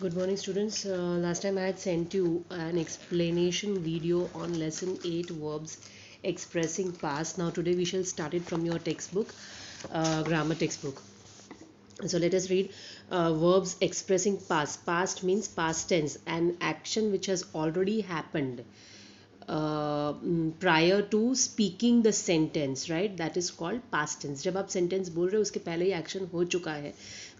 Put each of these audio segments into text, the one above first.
Good morning, students. Last time I had sent you an explanation video on lesson 8 verbs expressing past. Now, today we shall start it from your textbook, grammar textbook. So, let us read verbs expressing past. Past means past tense, an action which has already happened prior to speaking the sentence, right? That is called past tense. जब आप sentence बोल रहे हो उसके पहले ही action हो चुका है,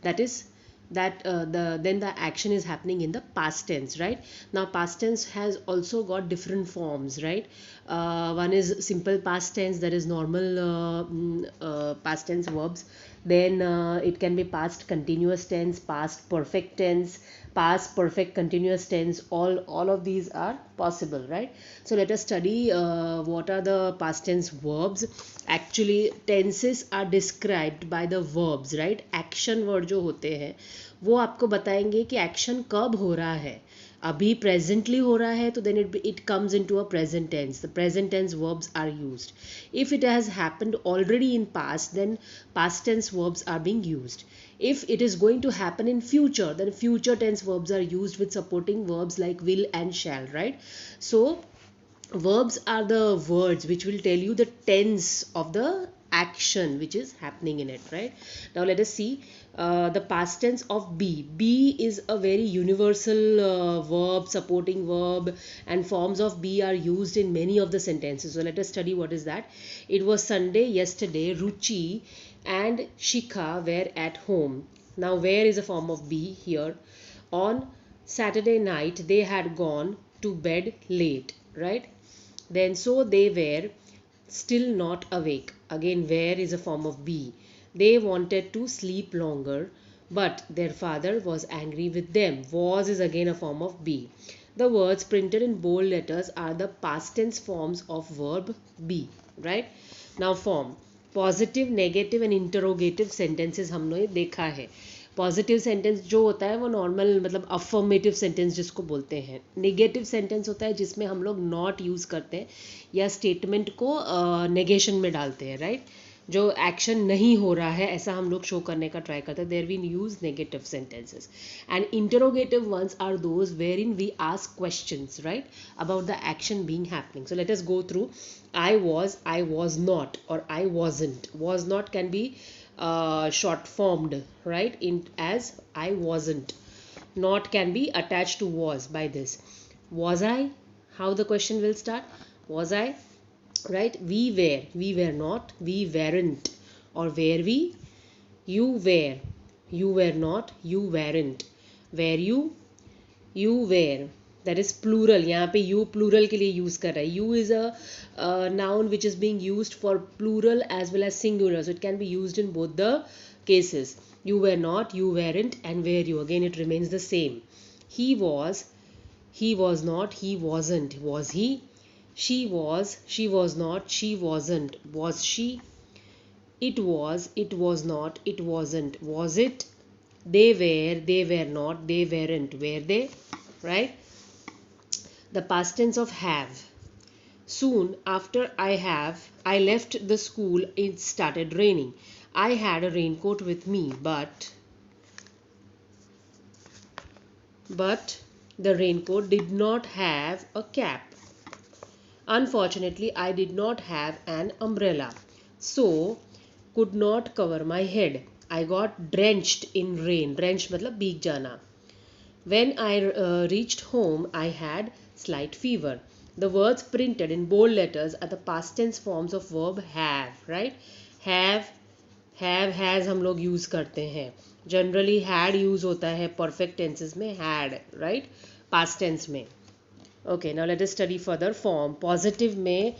that is then the action is happening in the past tense, right? Now past tense has also got different forms, right? One is simple past tense, that is normal past tense verbs. Then it can be past continuous tense, past perfect tense, past perfect continuous tense. All of these are possible, right? So let us study what are the past tense verbs. Actually tenses are described by the verbs, right? Action word जो होते हैं वो आपको बताएंगे कि action कब हो रहा है. अभी presently हो रहा है तो then it comes into a present tense. The present tense verbs are used. If it has happened already in past, then past tense verbs are being used. If it is going to happen in future, then future tense verbs are used with supporting verbs like will and shall, right? So verbs are the words which will tell you the tense of the action which is happening in it, right? Now let us see the past tense of be is a very universal verb, supporting verb, and forms of be are used in many of the sentences. So let us study what is that. It was Sunday yesterday. Ruchi and Shikha were at home. Now where is a form of be here. On Saturday night they had gone to bed late, right? Then so they were still not awake. Again, where is a form of be. They wanted to sleep longer, but their father was angry with them. Was is again a form of be. The words printed in bold letters are the past tense forms of verb be, right? Now form. Positive negative and interrogative sentences हमने देखा है. Positive sentence जो होता है वो normal मतलब affirmative sentence जिसको बोलते हैं. नेगेटिव सेंटेंस होता है जिसमें हम लोग नॉट यूज़ करते हैं या स्टेटमेंट को नेगेशन में डालते हैं, राइट? जो एक्शन नहीं हो रहा है ऐसा हम लोग शो करने का ट्राई करते हैं. There we use negative sentences. And interrogative ones are those where in we ask questions, right, about the action being happening. So let us go through. I was not, or I wasn't. Was not can be short formed, right, in as I wasn't. Not can be attached to was by this. Was I? How the question will start? Was I? Right? We were not, we weren't. Or were we? You were not, you weren't. Were you were. That is plural. यहाँ पे you plural के लिए use कर रहा है. You is a noun which is being used for plural as well as singular, so it can be used in both the cases. You were not, you weren't, and were you. Again it remains the same. He was not, he wasn't. Was he? She was not, she wasn't. Was she? It was not, it wasn't. Was it? They were not, they weren't. Were they? Right? The past tense of have. Soon after I left the school, it started raining. I had a raincoat with me, but the raincoat did not have a cap. Unfortunately, I did not have an umbrella, so could not cover my head. I got drenched in rain. Drenched मतलब भीग जाना. When I reached home, I had slight fever. The words printed in bold letters are the past tense forms of verb have, right? Have, has हम लोग use करते हैं. Generally had use होता है perfect tenses में had, right? Past tense में. Okay, now let us study further form. Positive में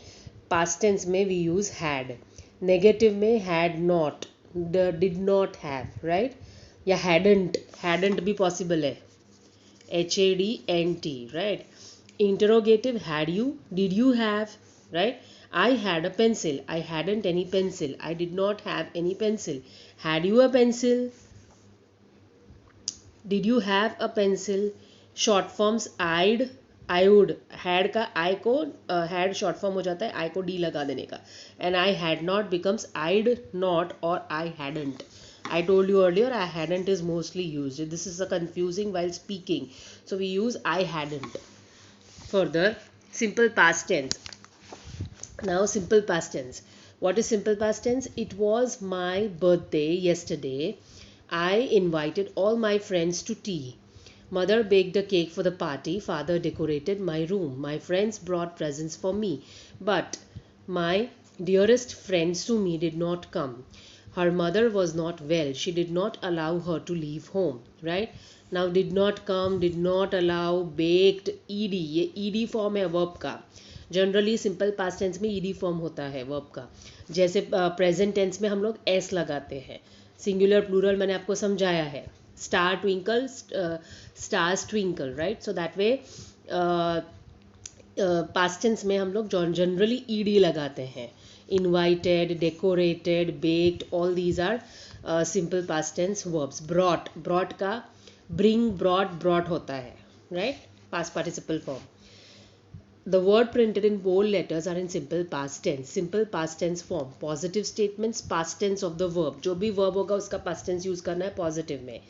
past tense में we use had. Negative में had not, did not have, right? या hadn't भी possible है. HADNT, right? Interrogative had you, did you have, right? I had a pencil, I hadn't any pencil. I did not have any pencil. Had you a pencil? Did you have a pencil? Short forms I would. Had का I को had short form हो जाता है I को D लगा देने का. And I had not becomes I'd not or I hadn't. I told you earlier, I hadn't is mostly used. This is a confusing while speaking. So we use I hadn't. Further, simple past tense. Now simple past tense. What is simple past tense? It was my birthday yesterday. I invited all my friends to tea. Mother baked a cake for the party. Father decorated my room. My friends brought presents for me. But my dearest friend Sumi did not come. Her mother was not well. She did not allow her to leave home. Right? Now did not come, did not allow, baked, ed. ये ed form है verb का. Generally simple past tense में ED form होता है verb का. जैसे present tense में हम लोग एस लगाते हैं. सिंगुलर प्लूरल मैंने आपको समझाया है. Star twinkle, stars twinkle, right. So that way past tense में हम लोग जनरली ईडी लगाते हैं. Invited, decorated, baked, all these are simple past tense verbs. Brought, brought का ब्रिंग, ब्रॉट होता है, right. Past participle form. The word printed in bold letters are in simple past tense. Simple past tense form. Positive statements, past tense of the verb. जो भी verb होगा उसका past tense use करना है positive में.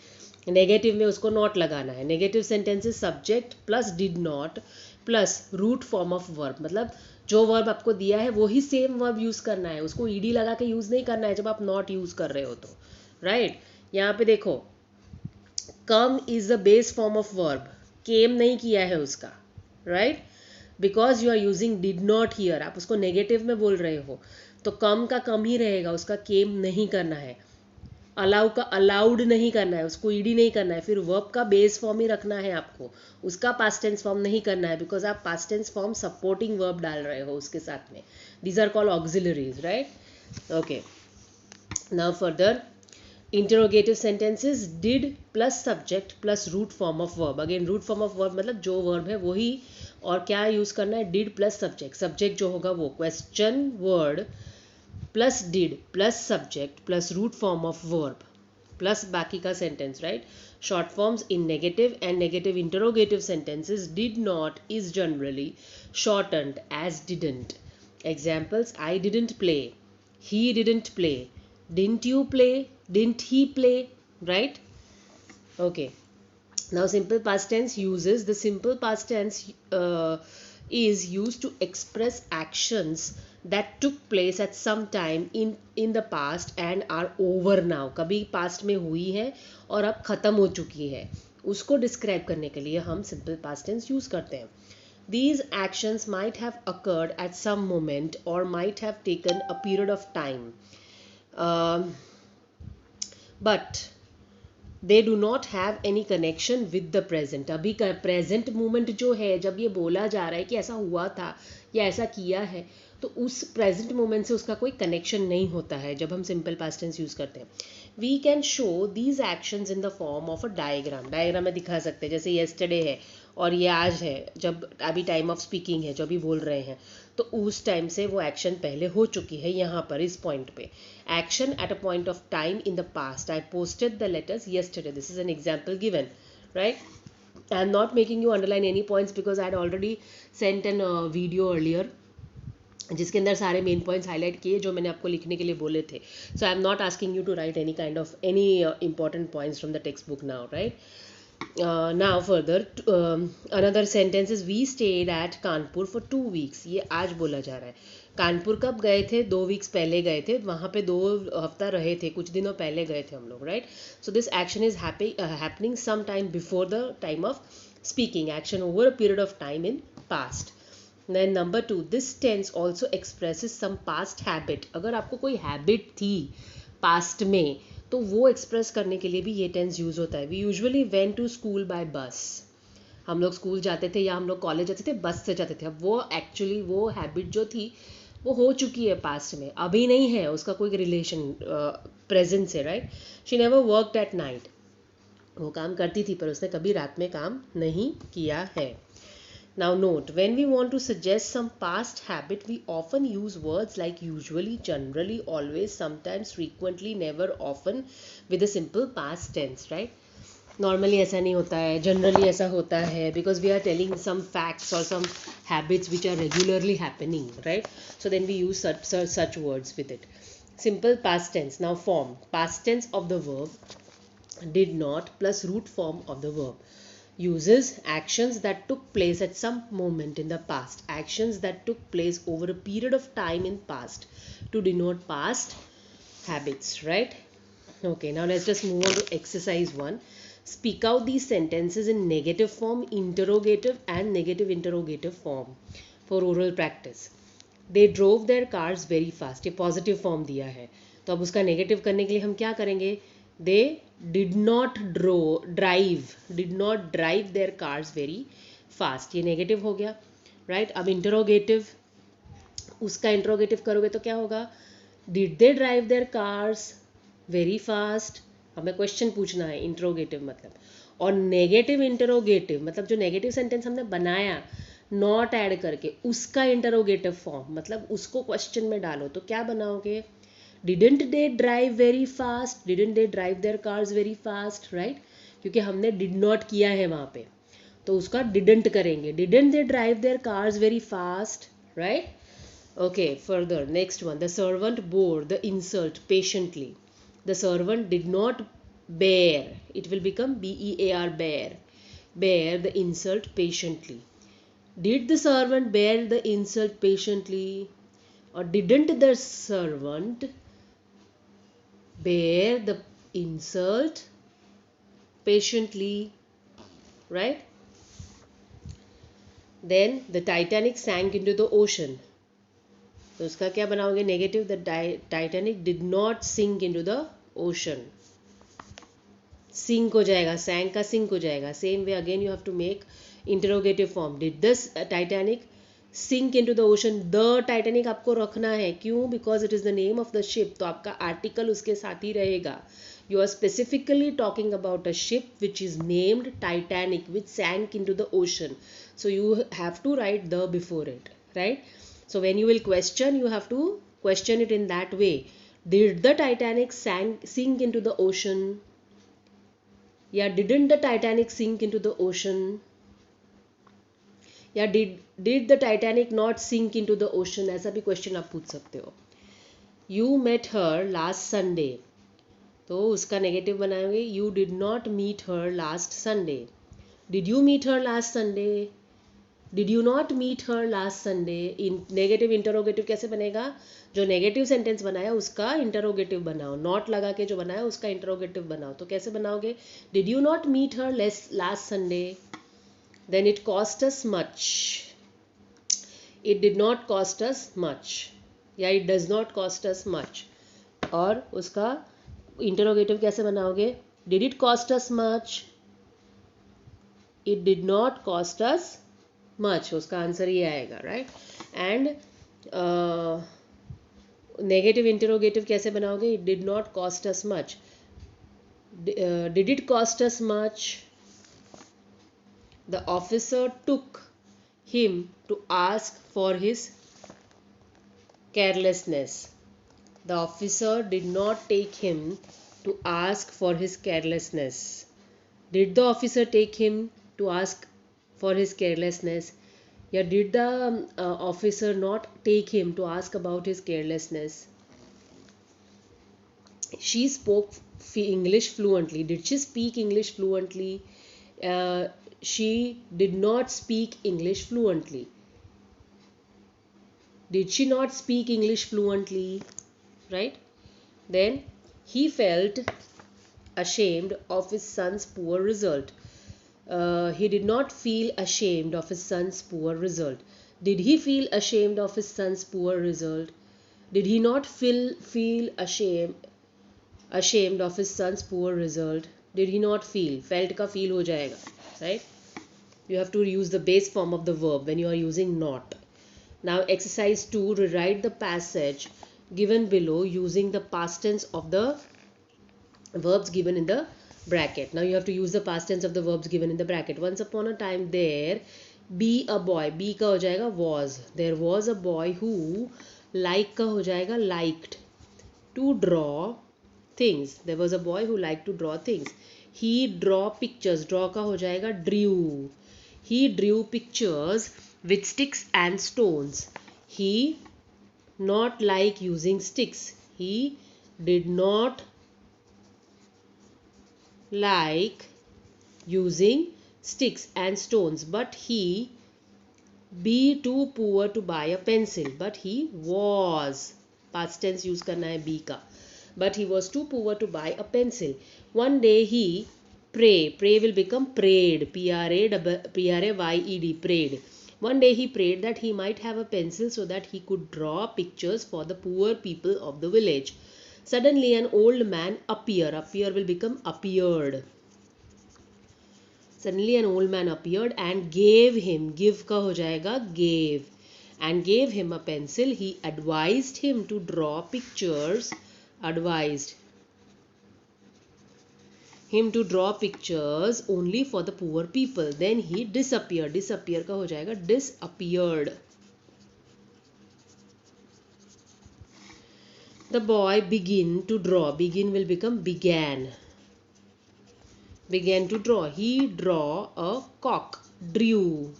Negative में उसको not लगाना है. Negative sentences subject plus did not plus root form of verb. मतलब जो verb आपको दिया है वही same verb use करना है. उसको ed लगा के use नहीं करना है जब आप not use कर रहे हो तो. Right? यहाँ पे देखो. Come is the base form of verb. Came नहीं किया है उसका. Right? Because you are using did not here. आप उसको नेगेटिव में बोल रहे हो तो कम का कम ही रहेगा, उसका केम नहीं करना है. अलाउ का अलाउड नहीं करना है, उसको ईडी नहीं करना है. फिर वर्ब का बेस फॉर्म ही रखना है आपको, उसका पास्ट टेंस फॉर्म नहीं करना है बिकॉज आप past tense form supporting verb डाल रहे हो उसके साथ में. These are called auxiliaries, right. Okay, now further interrogative sentences. Did plus subject plus root form of verb. Again root form of verb मतलब जो वर्ब है वही, और क्या यूज करना है, डिड प्लस सब्जेक्ट. सब्जेक्ट जो होगा वो question word plus did plus subject plus root form of verb plus बाकी का sentence, right. Short forms in negative and negative interrogative sentences. Did not is generally shortened as didn't. Examples: I didn't play, he didn't play, didn't you play, didn't he play, right. Okay. Now simple past tense uses. The simple past tense is used to express actions that took place at some time in the past and are over now. कभी past में हुई है और अब ख़त्म हो चुकी है, उसको describe करने के लिए हम simple past tense use करते हैं. These actions might have occurred at some moment or might have taken a period of time, but they do not have any connection with the present. अभी का present moment जो है, जब ये बोला जा रहा है कि ऐसा हुआ था या ऐसा किया है, तो उस प्रेजेंट मोमेंट से उसका कोई कनेक्शन नहीं होता है जब हम सिंपल पास्ट टेंस यूज़ करते हैं. We can show these actions in the form of a diagram. Diagram में दिखा सकते हैं, जैसे येस्टरडे है और ये आज है, जब अभी टाइम ऑफ स्पीकिंग है, जो अभी बोल रहे हैं, तो उस टाइम से वो एक्शन पहले हो चुकी है. यहाँ पर इस पॉइंट पे action at a point of time in the past. I posted the letters yesterday. This is an example given, right. I am not making you underline any points because I had already sent an video earlier जिसके अंदर सारे main points highlight किए जो मैंने आपको लिखने के लिए बोले थे. So I am not asking you to write any kind of any important points from the text book now, right. Now further, another sentence is we stayed at Kanpur for 2 weeks. ये आज बोला जा रहा है. कानपुर कब गए थे? 2 weeks पहले गए थे. वहाँ पे 2 हफ्ता रहे थे, कुछ दिनों पहले गए थे हम लोग, right. So this action is happening some time before the time of speaking. Action over a period of time in past. Then number 2, this tense also expresses some past habit. अगर आपको कोई हैबिट थी past में तो वो express करने के लिए भी ये टेंस यूज़ होता है. We usually went to school by bus. हम लोग स्कूल जाते थे या हम लोग कॉलेज जाते थे बस से जाते थे. अब वो एक्चुअली वो हैबिट जो थी वो हो चुकी है पास्ट में, अभी नहीं है उसका कोई रिलेशन प्रेजेंट से, right. She never worked at night. वो काम करती थी पर उसने कभी रात में काम नहीं किया है. Now note, when we want to suggest some past habit, we often use words like usually, generally, always, sometimes, frequently, never, often with a simple past tense, right? Normally ऐसा नहीं होता है, generally ऐसा होता है because we are telling some facts or some habits which are regularly happening, right? So then we use such words with it. Simple past tense. Now form. Past tense of the verb did not plus root form of the verb. Uses actions that took place at some moment in the past. Actions that took place over a period of time in past to denote past habits, right? Okay, now let's just move on to exercise 1. Speak out these sentences in negative form, interrogative and negative interrogative form for oral practice. They drove their cars very fast. ये positive form दिया है, तो अब उसका negative करने के लिए हम क्या करेंगे? They did not drive their cars very fast. ये नेगेटिव हो गया, राइट? अब इंटरोगेटिव, उसका इंटरोगेटिव करोगे तो क्या होगा? Did they drive their cars very fast? हमें क्वेश्चन पूछना है, इंटरोगेटिव मतलब. और नेगेटिव इंटरोगेटिव मतलब जो नेगेटिव सेंटेंस हमने बनाया नॉट ऐड करके, उसका इंटरोगेटिव फॉर्म मतलब उसको क्वेश्चन में डालो, तो क्या बनाओगे? Didn't they drive very fast, didn't they drive their cars very fast, right? क्योंकि हमने डिड नॉट किया है वहाँ पे, तो उसका डिडंट करेंगे. Didn't they drive their cars very fast, right? Okay, further next one. The servant bore the insult patiently. The servant did not bear, it will become bear, bear the insult patiently. Did the servant bear the insult patiently, or didn't the servant bear the insult patiently, right? Then the Titanic sank into the ocean. तो उसका क्या बनाओगे? Negative. The Titanic did not sink into the ocean. Sink हो जाएगा, sank का sink हो जाएगा. Same way again you have to make interrogative form. Did this Titanic sink into the ocean? The Titanic आपको रखना है, क्यों? Because it is the name of the ship, तो आपका आर्टिकल उसके साथ ही रहेगा. You are specifically talking about a ship which is named Titanic, which sank into the ocean. So you have to write the before it, right? So when you will question, you have to question it in that way. Did the Titanic sink into the ocean? Yeah, didn't the Titanic sink into the ocean? Yeah, did the Titanic not sink into the ocean? ऐसा भी question आप पूछ सकते हो. You met her last Sunday. तो उसका negative बनाएंगे. You did not meet her last Sunday. Did you meet her last Sunday? Did you not meet her last Sunday? In negative interrogative कैसे बनेगा? जो नेगेटिव सेंटेंस बनाया उसका interrogative बनाओ. Not लगा के जो बनाया उसका इंटरोगेटिव बनाओ. तो कैसे बनाओगे? Did you not meet her last Sunday? Then it cost us much. It did not cost us much. या it does not cost us much. और उसका इंटरोगेटिव कैसे बनाओगे? Did it cost us much? It did not cost us much. उसका answer ये आएगा, right? And negative interrogative कैसे बनाओगे? It did not cost us much. Did it cost us much? The officer took him to ask for his carelessness. The officer did not take him to ask for his carelessness. Did the officer take him to ask for his carelessness? Yeah, did the officer not take him to ask about his carelessness? She spoke English fluently. Did she speak English fluently? She did not speak English fluently. Did she not speak English fluently? Right? Then he felt ashamed of his son's poor result. He did not feel ashamed of his son's poor result. Did he feel ashamed of his son's poor result? Did he not feel ashamed of his son's poor result? Did he not feel? Felt का feel हो जाएगा, right? You have to use the base form of the verb when you are using not. Now exercise 2, rewrite the passage given below using the past tense of the verbs given in the bracket. Now you have to use the past tense of the verbs given in the bracket. Once upon a time there be a boy. Be का हो जाएगा was. There was a boy who, like का हो जाएगा liked, to draw things. There was a boy who liked to draw things. He draw pictures. Draw का हो जाएगा drew. He drew pictures with sticks and stones. He not like using sticks. He did not like using sticks and stones, but he be too poor to buy a pencil. But he was, past tense use करना है be का, but he was too poor to buy a pencil. One day he pray will become prayed, prayed, prayed. One day he prayed that he might have a pencil so that he could draw pictures for the poor people of the village. Suddenly an old man appear will become appeared. Suddenly an old man appeared and gave him, give का हो जाएगा gave, and gave him a pencil. He advised him to draw pictures, advised him to draw pictures only for the poor people. Then he disappeared. Disappear का हो जाएगा disappeared. The boy begin to draw. Begin will become began. Began to draw. He draw a cock. Drew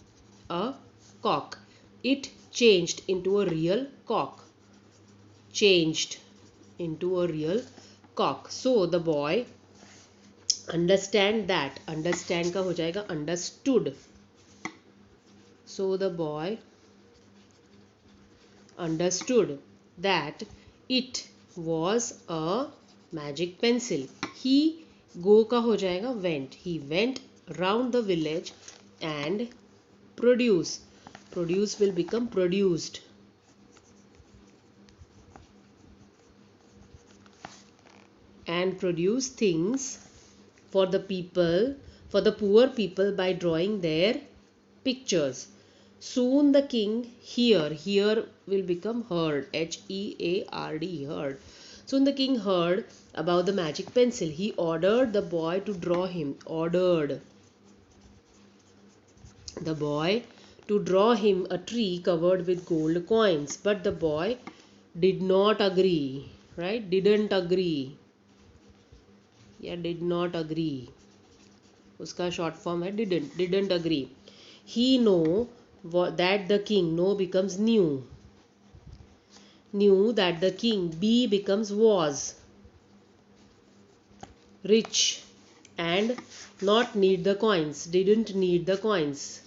a cock. It changed into a real cock. Changed into a real cock. So the boy understand that. Understand का हो जाएगा understood. So the boy understood that it was a magic pencil. He go का हो जाएगा went. He went round the village and produce. Produce will become produced. And produce things for the people, for the poor people, by drawing their pictures. Soon the king here will become heard, Heard, heard. Soon the king heard about the magic pencil. He ordered the boy to draw him, ordered the boy to draw him a tree covered with gold coins. But the boy did not agree, right? Didn't agree. Yeah, did not agree. उसका short form है didn't agree. He know that the king, know becomes knew. Knew that the king, be becomes was rich and not need the coins, didn't need the coins.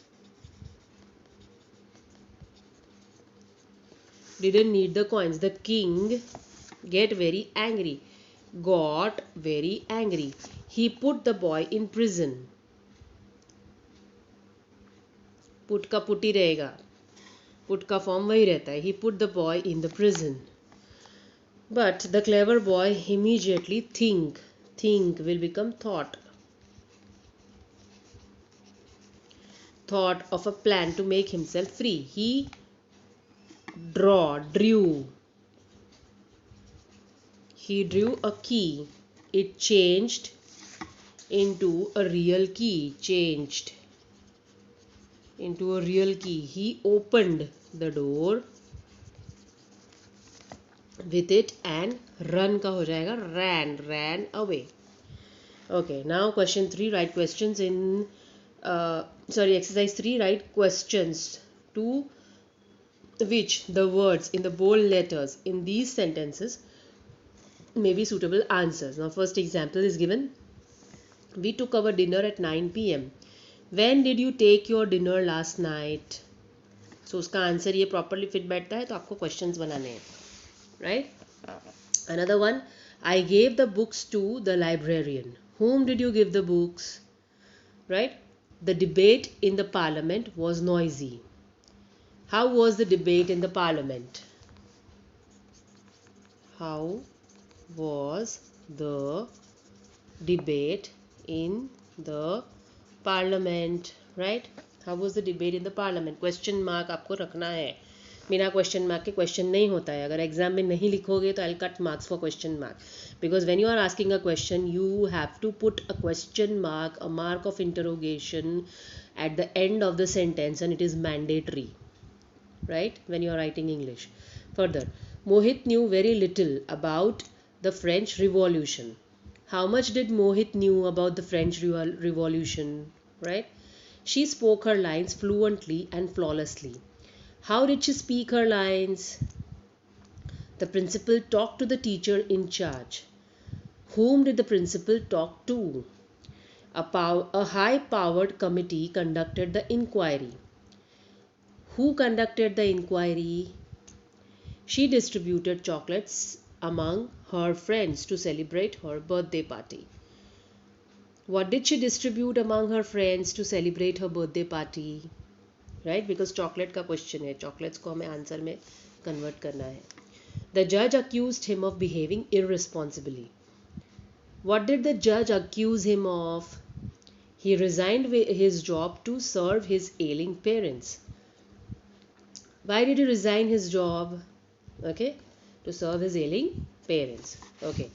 Didn't need the coins. The king get very angry. Got very angry. He put the boy in prison. Put का put ही रहेगा. Put का form वही रहता है. He put the boy in the prison. But the clever boy immediately think will become thought. Thought of a plan to make himself free. He drew. He drew a key. It changed into a real key. Changed into a real key. He opened the door with it and run का हो जाएगा ran away. Okay, now question 3, write questions in exercise 3, write questions to which the words in the bold letters in these sentences may be suitable answers. Now first example is given. We took our dinner at 9 p.m. When did you take your dinner last night? So उसका answer ये properly fit बैठता है तो आपको questions बनाने हैं, right? Another one, I gave the books to the librarian. Whom did you give the books? Right? The debate in the parliament was noisy. How was the debate in the parliament? How was the debate in the parliament? Right? How was the debate in the parliament? Question mark आपको रखना है. बिना question mark के question नहीं होता है. अगर exam में नहीं लिखोगे तो I will cut marks for question mark, because when you are asking a question you have to put a question mark, a mark of interrogation at the end of the sentence, and it is mandatory, right, when you are writing English. Further, Mohit knew very little about the French Revolution. How much did Mohit knew about the French Revolution? Right? She spoke her lines fluently and flawlessly. How did she speak her lines? The principal talked to the teacher in charge. Whom did the principal talk to? A high-powered committee conducted the inquiry. Who conducted the inquiry? She distributed chocolates among her friends to celebrate her birthday party. What did she distribute among her friends to celebrate her birthday party? Right? Because chocolate का question है. Chocolates को हमें answer में convert करना है. The judge accused him of behaving irresponsibly. What did the judge accuse him of? He resigned his job to serve his ailing parents. Why did he resign his job? Okay, to serve his ailing parents. Okay.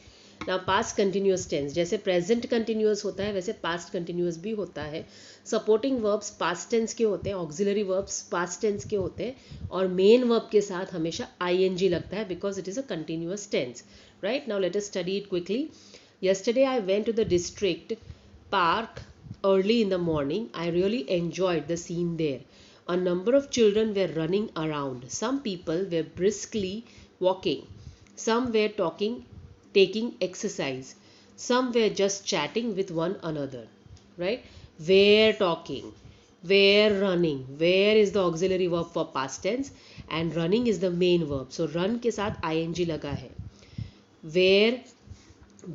Now past continuous tense. जैसे present continuous होता है वैसे past continuous भी होता है. Supporting verbs past tense के होते हैं, auxiliary verbs past tense के होते हैं और main verb के साथ हमेशा ing लगता है because it is a continuous tense. Right? Now let us study it quickly. Yesterday I went to the district park early in the morning. I really enjoyed the scene there. A number of children were running around. Some people were briskly walking. Some were taking exercise. Some were just chatting with one another. Right? Were talking. Were running. Were is the auxiliary verb for past tense and running is the main verb. So run के साथ ing लगा है. Were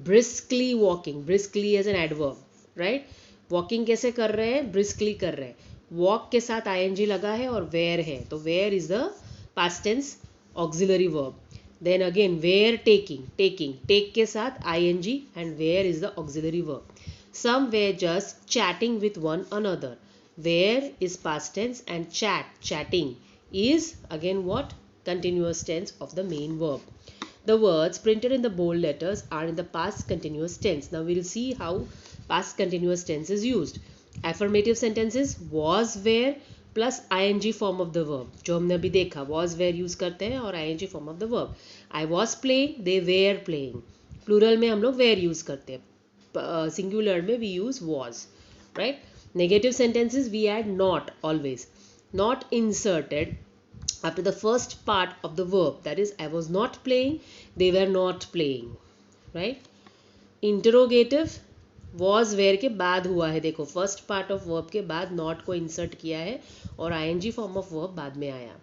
briskly walking. Briskly as an adverb. Right? Walking कैसे कर रहे हैं? Briskly कर रहे हैं. वॉक के साथ ing लगा है और वेयर है तो were is the past tense auxiliary verb. Then again were taking take के साथ ing and were is the auxiliary verb. Some were just chatting with one another. Were is past tense and chatting is again what? Continuous tense of the main verb. The words printed in the bold letters are in the past continuous tense. Now we will see how past continuous tense is used. Affirmative sentences was were plus ing form of the verb. जो हमने अभी देखा was were use करते हैं और ing form of the verb. I was playing, they were playing. Plural में हम लोग were यूज करते हैं. Singular में we use was. Right? Negative sentences we add not always. Not inserted after the first part of the verb. That is, I was not playing, they were not playing. Right? Interrogative was where के बाद हुआ है. देखो first part of verb के बाद not को insert किया है और ing फॉर्म ऑफ वर्ब बाद में आया.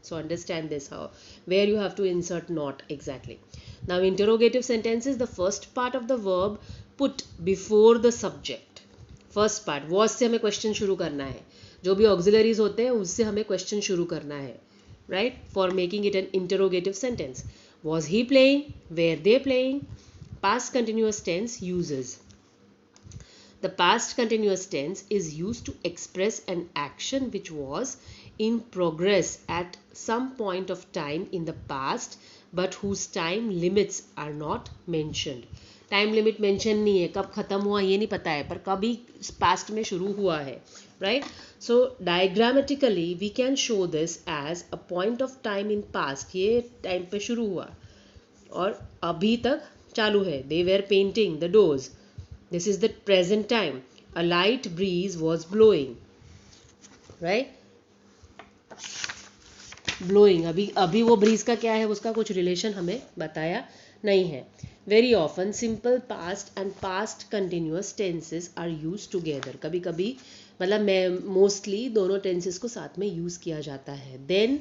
So understand this how where you have to insert not exactly. Now interrogative sentences the first part of the verb put before the subject. First part was से हमें question शुरू करना है. जो भी ऑक्सिलरीज होते हैं उससे हमें क्वेश्चन शुरू करना है. Right? For making it an interrogative sentence. Was he playing? Were they playing? Past continuous tense uses. The past continuous tense is used to express an action which was in progress at some point of time in the past but whose time limits are not mentioned. Time limit mention नहीं है, कब खत्म हुआ ये नहीं पता है पर कभी past में शुरू हुआ है. Right? So diagrammatically we can show this as a point of time in past. ये time पे शुरू हुआ और अभी तक चालू है. They were painting the doors. This is the present time. A light breeze was blowing. Right? Blowing. अभी वो breeze का क्या है उसका कुछ relation हमें बताया नहीं है. Very often simple past and past continuous tenses are used together. कभी कभी मतलब mostly दोनों tenses को साथ में use किया जाता है. Then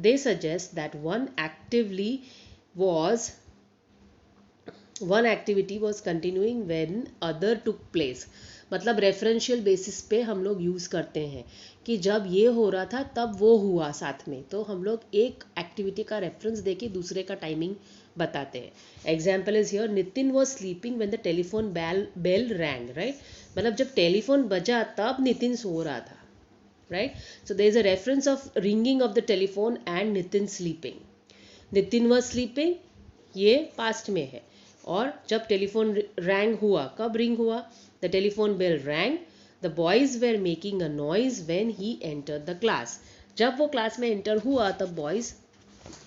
they suggest that one activity was continuing when other took place. मतलब रेफरेंशियल बेसिस पे हम लोग यूज़ करते हैं कि जब ये हो रहा था तब वो हुआ साथ में. तो हम लोग एक एक्टिविटी का रेफरेंस देके दूसरे का टाइमिंग बताते हैं. Example is here Nitin was sleeping when the telephone bell rang. Right? मतलब जब टेलीफोन बजा तब नितिन सो रहा था. Right? So there is a reference of ringing of the telephone and Nitin sleeping. Nitin was sleeping ये पास्ट में है और जब टेलीफोन रैंग हुआ कब रिंग हुआ? The telephone bell rang. The boys were making a noise when he entered the class. जब वो क्लास में एंटर हुआ तब बॉयज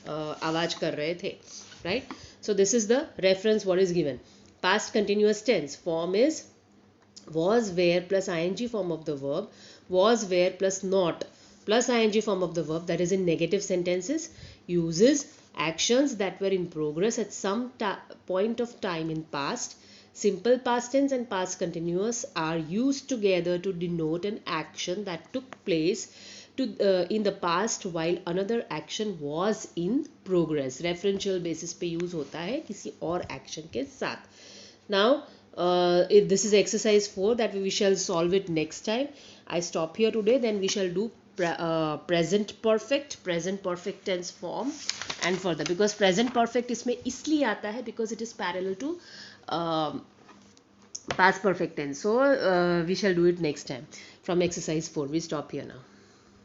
आवाज कर रहे थे. Right? So this is the reference what is given. Past continuous tense form is was where plus ing form of the verb, was where plus not plus ing form of the verb, that is in negative sentences uses actions that were in progress at some point of time in past. Simple past tense and past continuous are used together to denote an action that took place in the past while another action was in progress. Referential basis पे use होता है किसी और action के साथ. Now if this is exercise 4 that we shall solve it next time. I stop here today, then we shall do present perfect tense form and further, because present perfect इसमें इसलिए आता है because it is parallel to past perfect tense. So we shall do it next time from exercise 4. We stop here now.